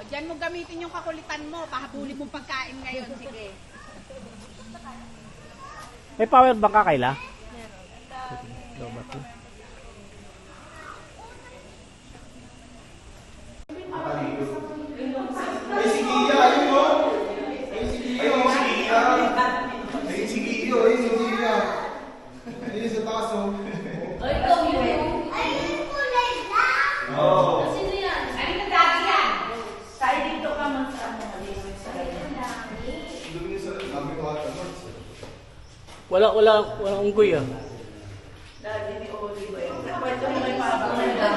Diyan mo gamitin yung kakulitan mo. Pahabulin mong pagkain ngayon. Sige. May power bank ka, Kayla? Meron. Ay, si Gia, ayun mo. Ayun si Gia. Ayun si Gia. Ayun si Gia. Ayun si Gia. Ayun sa taas, oh. Ay, ikaw yun. Ay, yung kulay lang. Oo. Sino yan? Ano na dati yan? Tayo dito ka man sa ano. Sa Doon yung sa sabi ko ata, Marks. Walang unggoy ah. Dati ni Oliver. Pwede mo may pabangan lang.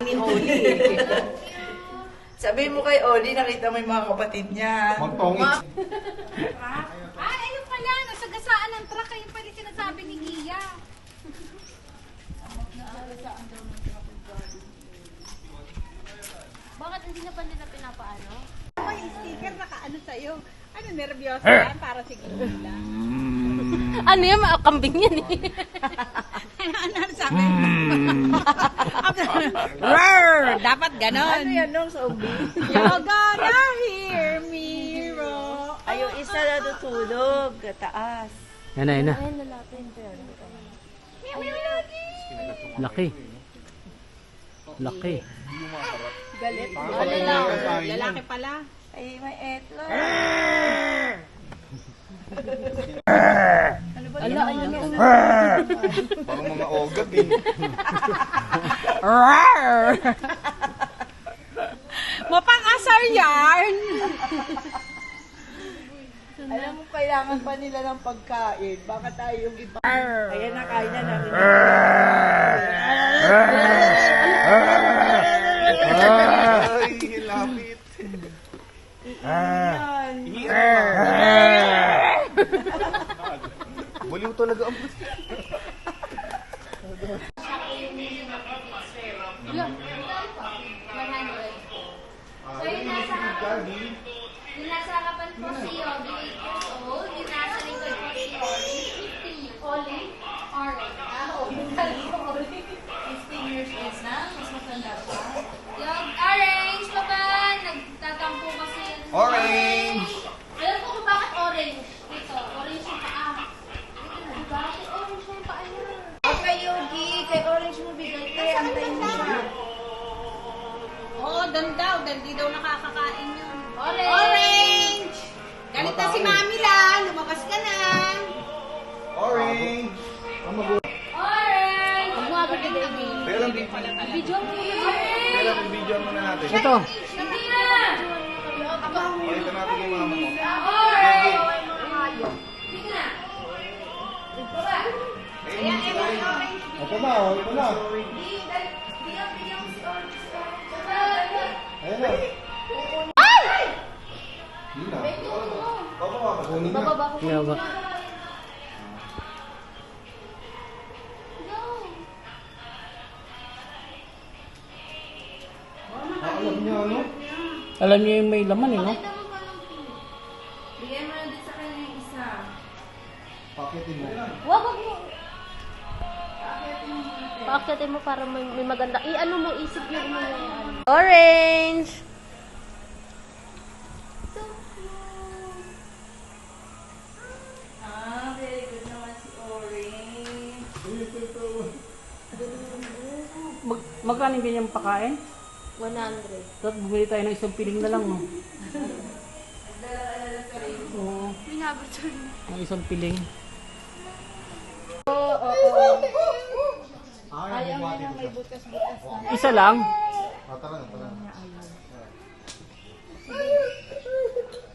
Ni Oli. Sabihin mo kay Oli, nakita mo yung mga kapatid niya. Magtongit. Ayun pala. Nasagasaan ng truck. Ayun pala sinasabi ni Gia. Bakit hindi na pa nila pinapaano? May sticker nakaano sa'yo. Ano, nervyoso yan? Para si Gia. Ano yan? Kambing yan eh. Ano sabi? Roar! Dapat ganon. Ano yan nung sa ubi? You're gonna hear me roar. Ay, yung isa na tutulog. Taas. Yan na. Ayun, lalapin. Laki. Galit. Lalaki pala. Ay, may etlo. Parang mga ogag eh. Mapang-asar yarn. Alam mo, kailangan pa nila ng pagkain. Baka tayo yung iba. Ayan na, kain na namin. Ay, lapit. Baliw talaga ang puti. So yung nasa harapan po si Yogi, 8 years old. Yung nasa likod po si Oli, 15. Oli? Orange. Oli. 15 years old na, mas matanda pa. Yung orange pa ba? Nagtatampo kasi yun. Orange! Alam ko kung bakit orange. Ito, orange yung paa. Bakit orange yung paa niya? Huwag kay Yogi, kay Orange mo bigay. Kaya antayin mo siya. Oo, doon daw. Di daw nakakakain yun. Orange! Orange! Galit na si Mami lang. Lumabas ka na. Orange! Ang magulang. Orange! Ang mga ka baby. Pero ang video. Video mo na. Pero ang video muna natin. Ito. Hindi na! Pakita natin yung mama mo. Orange! Hindi na. Ito na, oh. Ito na. Ayan na. Hindi na. Baba ka. Kunin na. Nga ba? Alam niya, ano? Alam niyo yung may laman eh, no? Bigyan mo na din sa kanya yung isa. Pakitin mo. Wag mo. Paakyatin mo para may maganda. I-ano mo, isip yun mo yung ano. Orange! Very good naman si Orange. Magkano ganyan pakain? 100. Tapos bumili tayo ng isang piling na lang, no? Oo. Ang isang piling. Ayaw niya may butas-butas na. Isa lang? Tara na.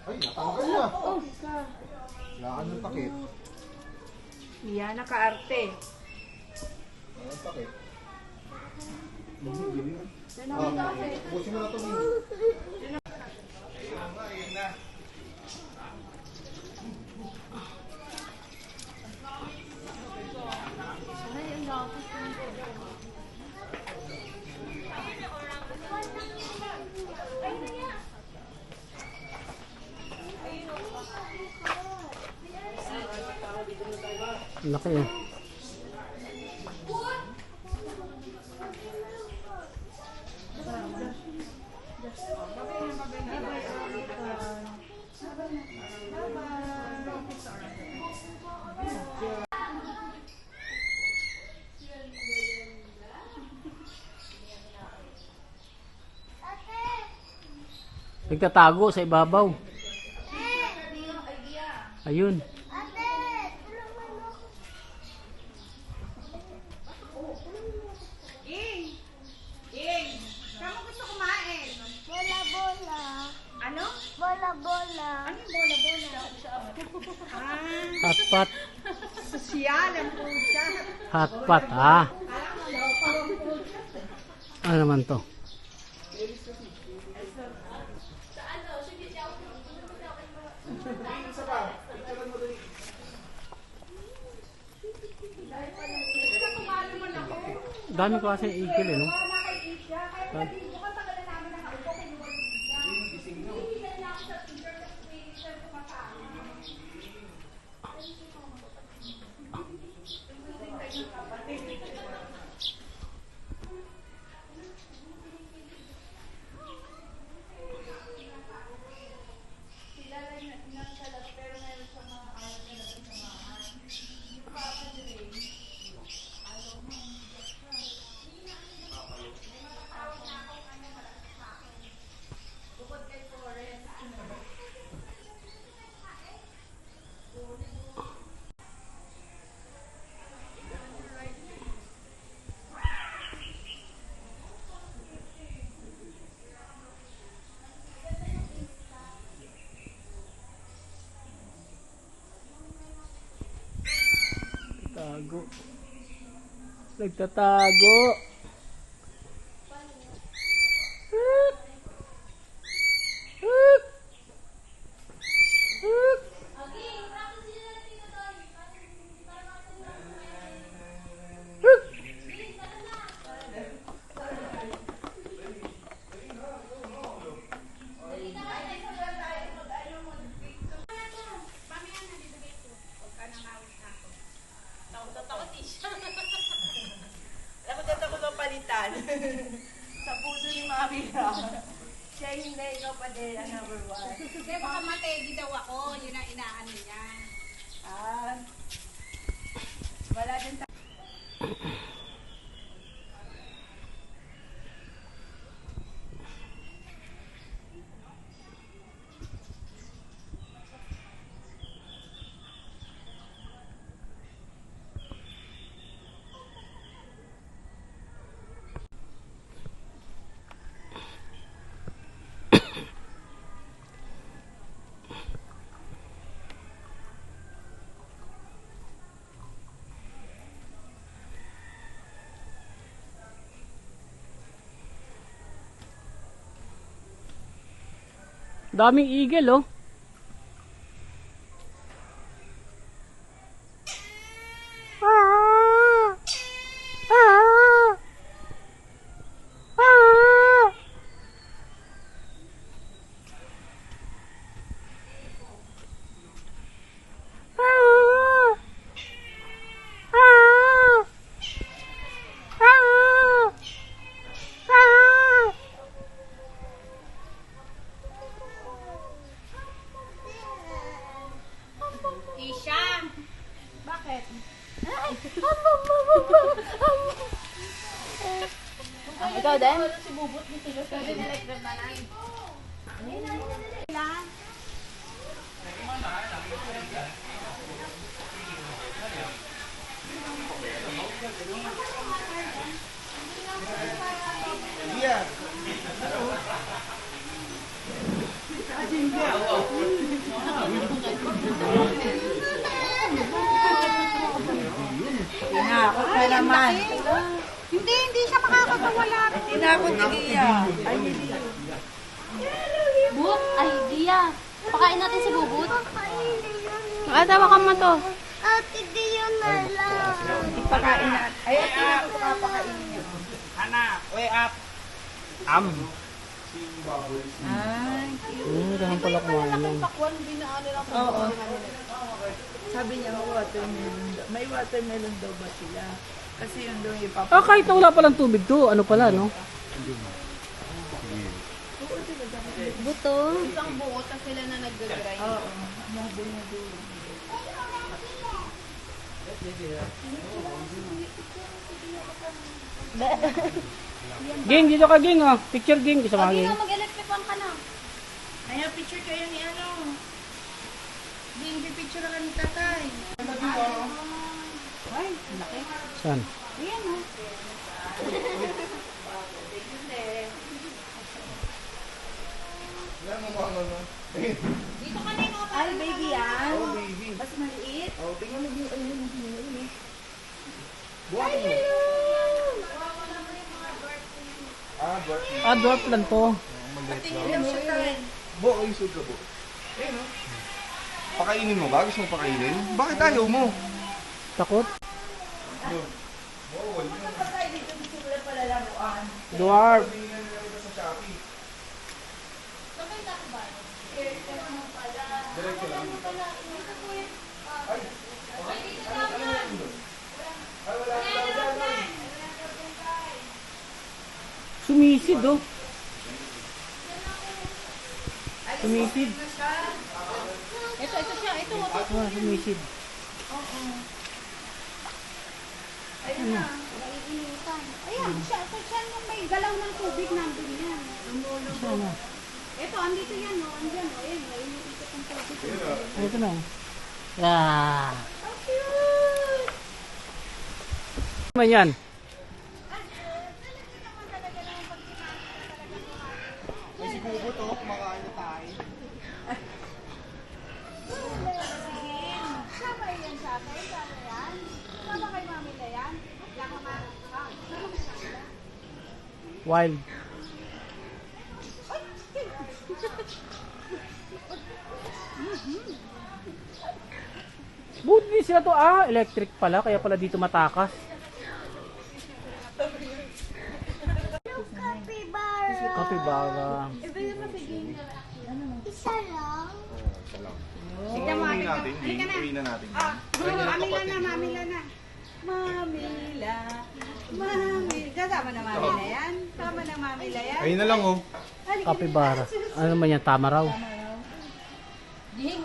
Ay, natanggal na. Laan ng takip. Yan, naka-arte. Laan ng takip. Busin mo na ito. Ayun na. Laki eh. Nagtatago sa ibabaw. Ayun. Ging! Ging! Saan mo gusto kumain? Bola-bola. Ano? Bola-bola. Ano yung bola-bola? Hotpot. Sosyal ang pusa. Hotpot, ha? Ano naman to? Dami ko kasi igil eh, no? Tago. Nagtatago. Ako ko mapalitan. Sa puso ni Mami Ra. Siya hindi, ikaw pa din ang number 1. Hindi, baka mategi daw ako. Yun ang inaano niya. Ah, wala din tayo. Daming eagle, oh. Isha! Bakit? Ikaw din? Yeah. Tinakot ka naman. Hindi siya makakakawala. Tinakot ni Gia. Ay, hindi. But, ay, Dia. Pakain natin si Bubut. Tawakan mo to. Ate, di yun na lang. Ipakain natin. Ay, ito na ito kapakain niya. Ay, Ganun pala kumain. oo. Sabi niya, watermelon daw. May watermelon daw ba sila? Kasi yun daw yung Ah, kahit na wala palang tubig to, ano pala, no? Buto. Isang buo, tas sila na nag-grind. Oo. Mabuhay na doon. Ging, dito ka, Ging, oh. Picture, Ging. Isa mga, Hindi Ging. na mag-electric fan ka na. picture kayo ni ano. Hindi picture ka ni tatay. Ay, laki. Saan? Ayan o. Yan mo ba ano? Dito ka na yung Ay, baby yan. Oh, baby. Mas maliit. Oh, tingnan mo yung ayun. Buwan mo. Ah, buwan. Ah, dwarf lang to. Tingin lang siya tayo. Bo, ay sud ka bo. Ayun oh. Pakainin mo ba? Gusto mo pakainin? Bakit ayaw mo? Takot? Oo, yun. Kapag tayo dito, gusto mo lang pala laruan. Dwarf. Sa Shopee. Sumisid, oh. Sumisid. Ito siya. Ito. Ah, sumisid. Ayan, siya yung may galaw ng tubig nandun yan. Sana. Ito, andito yan o. Andyan o. Ayan, naiikot ang tubig. Ito na. Ah. Ano man yan? May si Kubo to, kumakain na tayo. Sama yan sa akin. Sama yan. Sama kay mami na yan. Sama ka Wild. Buti sila to, ah, electric pala, kaya pala dito matakas. Capybara. Kapibara. Isa lang. Tignan mo, Uwi tignan natin, mo. Halika na. uwi na natin. Mamila na, mamila na. Mamila. Mamila. Kasama na mamila yan. Sama na mamila yan. Ayun na lang oh. Halika na. Kapibara. Ano naman yan, tama raw. Ayun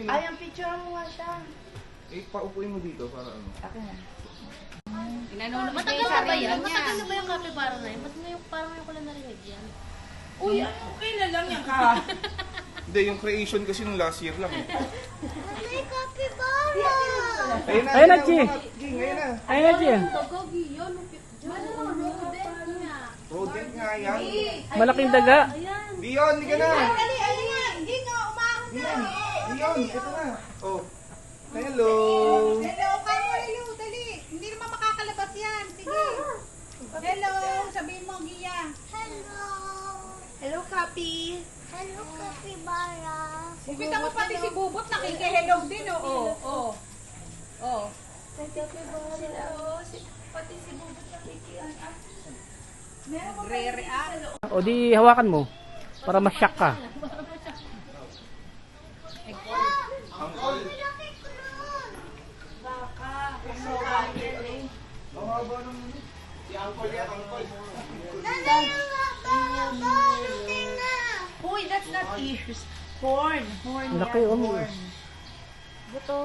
Ay, ang picture mo nga siya. Eh, paupuin mo dito para ano. Inanunod Matagal kayo na sa ba rin yan? niya. Matagal na ba yung capybara na yun? Ba't ngayon, parang ngayon ko lang narinig yan? Uy, okay na lang yan ka. Hindi, yung creation kasi nung last year lang eh. May capybara. Ayun na, Ayun na, Chi. Ging, ayun na. Ayun na, Jen. Tagagi yun. Rodent nga. Rodent nga yan. Malaking daga. Ayan. Dion, hindi ka na. Ali nga. Hindi nga, umahon na. Dion, ito na. Oh. Hello. Hello, kamo, hello, dali. Hindi naman makakalabas yan. Sige. Hello, sabihin mo, Gia. Hello. Hello, Kapi. Hello, capybara. Kita mo pati si Bubot, nakiki-hello din, oo. Oo. Oo. Pati si Bubot nakikian. Re-react. O di hawakan mo. Para ma-shock ka. Si Uncle yan, Uncle. Uy, that's not ears. Horn. Horn Ang laki, yan. oh. Horn. Buto.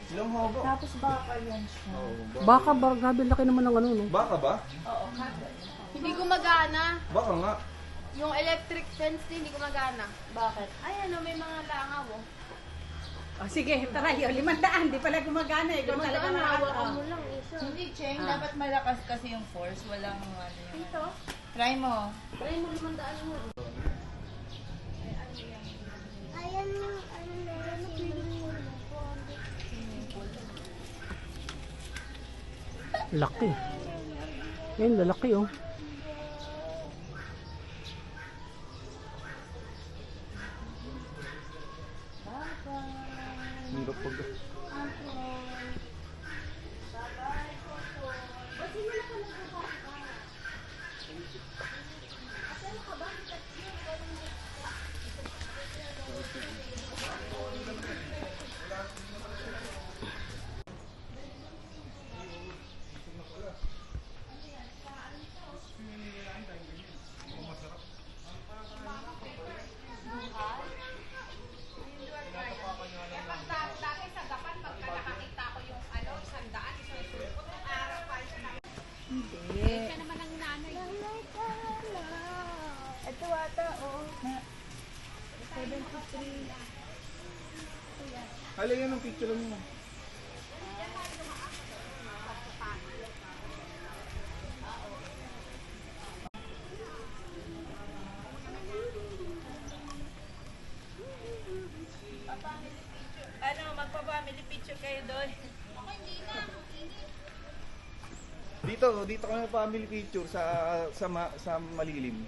Silang haba. Tapos baka yan siya. Baka, grabe laki naman ng ano, no? Baka ba? Hindi gumagana. Baka nga. Yung electric fence hindi gumagana. Bakit? Ay, ano, may mga langaw, oh. Oh, sige, tara yun. 500, di pala gumagana eh. Kung talaga Magdaan, hawakan nakaka. mo lang, isa. Hindi, Cheng. Dapat malakas kasi yung force. Walang ano yung... Ito, Try mo. try mo 500 mo. Ayan yung ano na yun. Laki. Yan, lalaki, oh. Hirap pag... Alay yan ang picture mo. Ano, magpa-family picture kayo doon. Dito kami family picture sa malilim.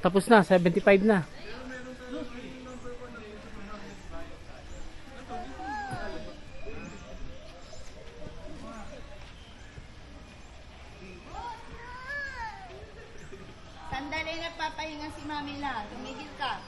Tapos na, 75 na. Sandali, nagpapahinga si Mami lang. Tumigil ka.